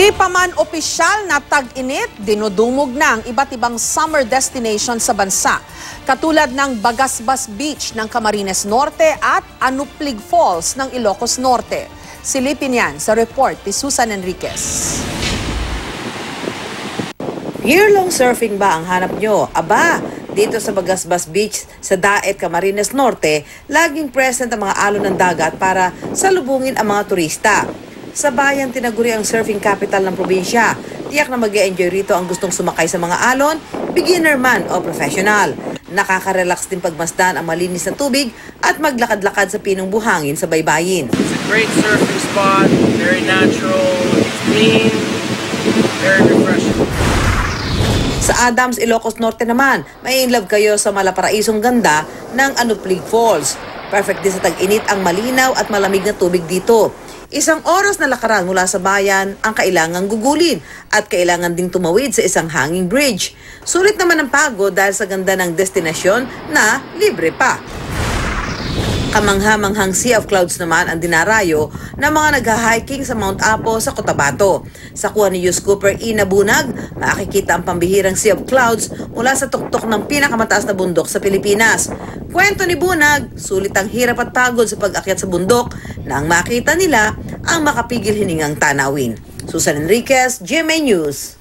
Di pa man opisyal na tag-init, dinudumog na ang iba't ibang summer destination sa bansa. Katulad ng Bagasbas Beach ng Camarines Norte at Anuplig Falls ng Ilocos Norte. Silipin yan sa report ni Susan Enriquez. Year-long surfing ba ang hanap nyo? Aba, dito sa Bagasbas Beach sa Daet, Camarines Norte, laging present ang mga alon ng dagat para salubungin ang mga turista. Sa bayan, tinaguri ang surfing capital ng probinsya. Tiyak na mag-e-enjoy rito ang gustong sumakay sa mga alon, beginner man o professional. Nakaka-relax din pagmasdan ang malinis na tubig at maglakad-lakad sa pinong buhangin sa baybayin. It's a great surfing spot, very natural, it's clean, very refreshing. Sa Adams, Ilocos Norte naman, may in love kayo sa malaparaisong ganda ng Anuplig Falls. Perfect din sa tag-init ang malinaw at malamig na tubig dito. Isang oras na lakaran mula sa bayan ang kailangang gugulin at kailangan ding tumawid sa isang hanging bridge. Sulit naman ang pagod dahil sa ganda ng destinasyon na libre pa. Kamangha-manghang Sea of Clouds naman ang dinarayo ng mga nagha-hiking sa Mount Apo sa Cotabato. Sa kuha ni Yus Cooper Ina Bunag, makikita ang pambihirang Sea of Clouds mula sa tuktok ng pinakamataas na bundok sa Pilipinas. Kwento ni Bunag, sulit ang hirap at pagod sa pag-akyat sa bundok nang makita nila ang makapigil hiningang tanawin. Susan Enriquez, GMA News.